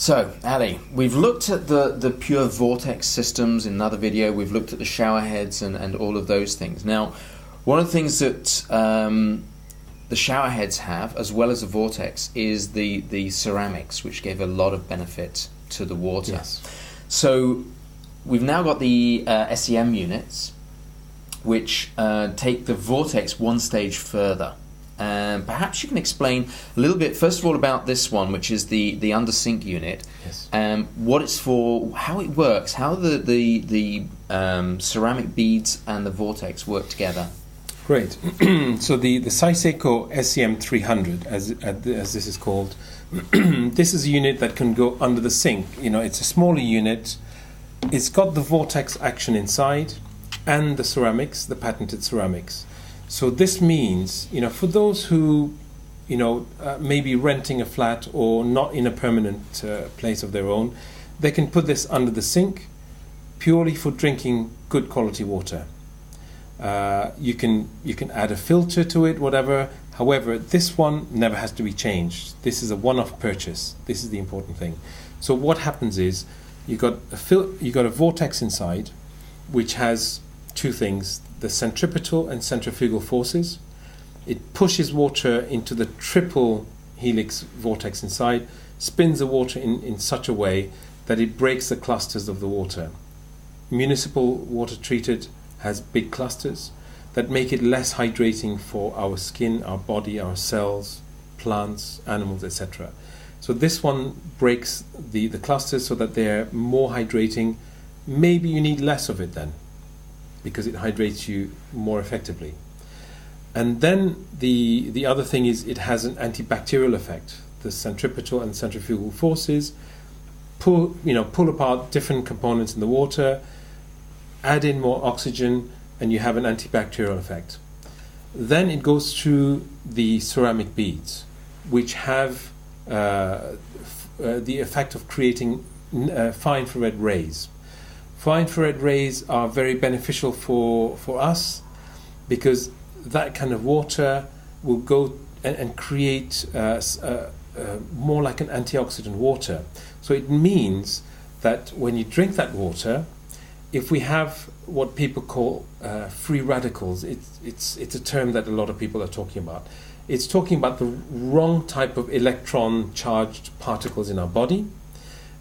So, Ali, we've looked at the pure Vortex systems in another video. We've looked at the shower heads and all of those things. Now, one of the things that the shower heads have, as well as the Vortex, is the ceramics, which gave a lot of benefit to the water. Yes. So, we've now got the SEM units, which take the Vortex one stage further. Perhaps you can explain a little bit, first of all, about this one, which is the under sink unit. Yes. What it's for, how it works, how the ceramic beads and the Vortex work together. Great. So the Saiseiko SEM 300, as this is called, this is a unit that can go under the sink. You know, it's a smaller unit. It's got the Vortex action inside, and the ceramics, the patented ceramics. So this means, you know, for those who, you know, may be renting a flat or not in a permanent place of their own, they can put this under the sink purely for drinking good quality water. You can add a filter to it, whatever. However, this one never has to be changed. This is a one-off purchase. This is the important thing. So what happens is you got a Vortex inside, which has two things: the centripetal and centrifugal forces. It pushes water into the triple helix vortex inside, spins the water in such a way that it breaks the clusters of the water. Municipal water treated has big clusters that make it less hydrating for our skin, our body, our cells, plants, animals, etc. So this one breaks the clusters so that they're more hydrating. Maybe you need less of it then, because it hydrates you more effectively. And then the other thing is it has an antibacterial effect. The centripetal and centrifugal forces pull apart different components in the water, add in more oxygen, and you have an antibacterial effect. Then it goes through the ceramic beads, which have the effect of creating fine infrared rays. Fine infrared rays are very beneficial for us, because that kind of water will go and create more like an antioxidant water. So it means that when you drink that water, if we have what people call free radicals, it's a term that a lot of people are talking about. It's talking about the wrong type of electron charged particles in our body.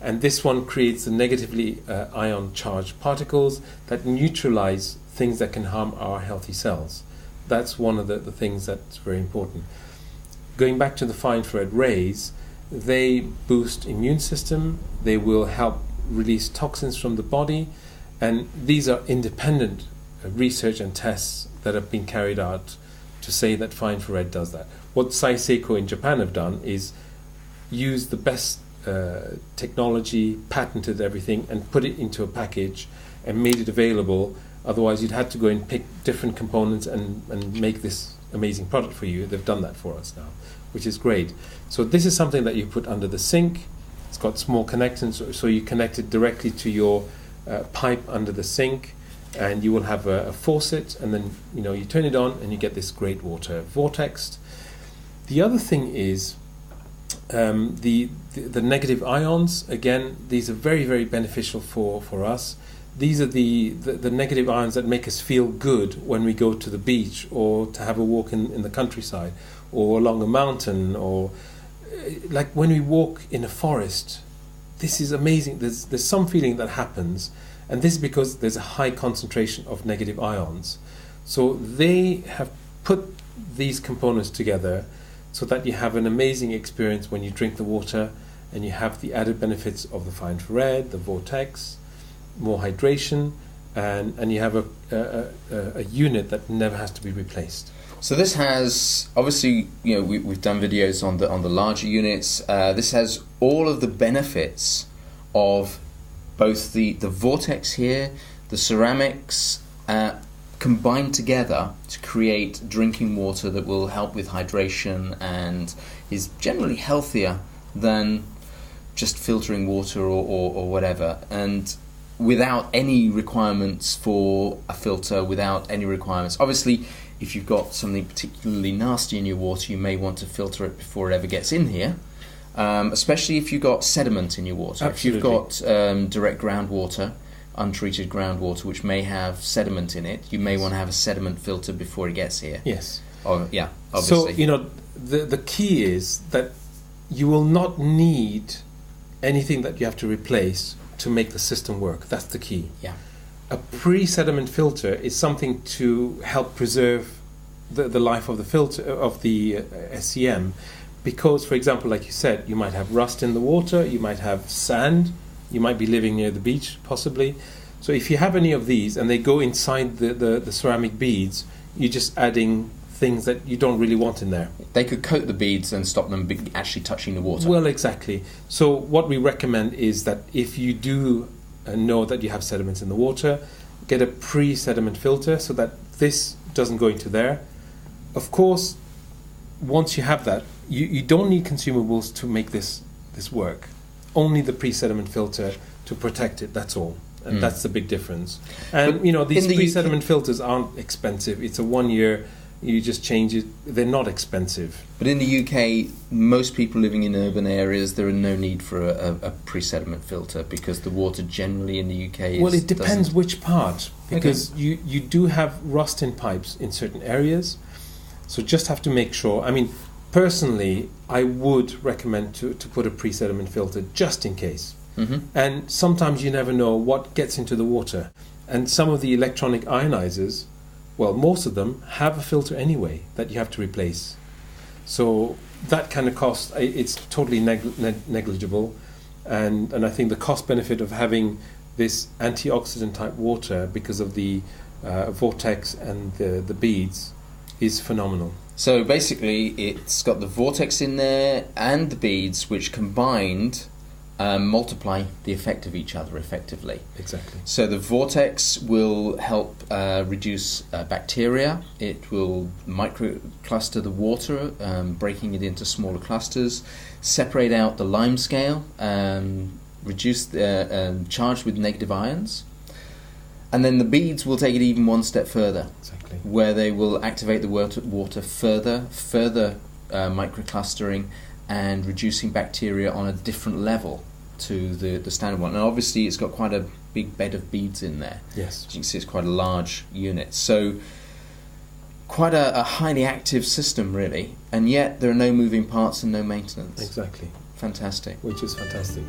And this one creates the negatively ion charged particles that neutralize things that can harm our healthy cells. That's one of the things that's very important. Going back to the fine infrared rays, they boost immune system, they will help release toxins from the body, and these are independent research and tests that have been carried out to say that fine infrared does that. What Saiseiko in Japan have done is use the best technology, patented everything, and put it into a package and made it available. Otherwise you'd have to go and pick different components and make this amazing product for you. They've done that for us now, which is great. So this is something that you put under the sink. It's got small connectors, so you connect it directly to your pipe under the sink, and you will have a faucet, and then you turn it on and you get this great water vortex. The other thing is the negative ions. Again, these are very, very beneficial for us. These are the negative ions that make us feel good when we go to the beach or to have a walk in the countryside or along a mountain, or like when we walk in a forest. This is amazing. There's some feeling that happens, and this is because there's a high concentration of negative ions. So they have put these components together so that you have an amazing experience when you drink the water, and you have the added benefits of the fine infrared, the vortex, more hydration, and you have a unit that never has to be replaced. So this has, obviously, we've done videos on the larger units. This has all of the benefits of both the vortex here, the ceramics, combined together to create drinking water that will help with hydration and is generally healthier than just filtering water or whatever, and without any requirements for a filter, without any requirements. Obviously, if you've got something particularly nasty in your water, you may want to filter it before it ever gets in here. especially if you've got sediment in your water. Absolutely. If you've got direct groundwater, untreated groundwater, which may have sediment in it, you may want to have a sediment filter before it gets here. Yes. Oh, yeah, obviously. So, the key is that you will not need anything that you have to replace to make the system work. That's the key. Yeah. A pre-sediment filter is something to help preserve the life of the filter of the SEM, because, for example, like you said, you might have rust in the water, you might have sand, you might be living near the beach, possibly. So if you have any of these and they go inside the ceramic beads, you're just adding things that you don't really want in there. They could coat the beads and stop them actually touching the water. Well, exactly. So what we recommend is that if you do know that you have sediments in the water, get a pre-sediment filter so that this doesn't go into there. Of course, once you have that, you don't need consumables to make this work. Only the pre-sediment filter to protect it, that's all. And that's the big difference. And, But these in the pre-sediment filters aren't expensive. It's a 1 year, you just change it. They're not expensive. But in the UK, most people living in urban areas, there are no need for a pre-sediment filter because the water generally in the UK Well, it depends doesn't. which part, because you do have rust in pipes in certain areas. So just have to make sure. I mean, personally, I would recommend to put a pre-sediment filter just in case. Mm-hmm. And sometimes you never know what gets into the water. And some of the electronic ionizers, well, most of them have a filter anyway that you have to replace. So that kind of cost, it's totally negligible. And I think the cost benefit of having this antioxidant type water because of the Vortex and the beads is phenomenal. So basically, it's got the Vortex in there and the beads, which combined multiply the effect of each other effectively. Exactly. So the Vortex will help reduce bacteria. It will microcluster the water, breaking it into smaller clusters, separate out the lime scale, reduce the charge with negative ions. And then the beads will take it even one step further, Exactly. where they will activate the water further microclustering and reducing bacteria on a different level to the standard one. And obviously it's got quite a big bed of beads in there. Yes. As you can see, it's quite a large unit. So quite a highly active system, really. And yet there are no moving parts and no maintenance. Exactly. Fantastic. Which is fantastic.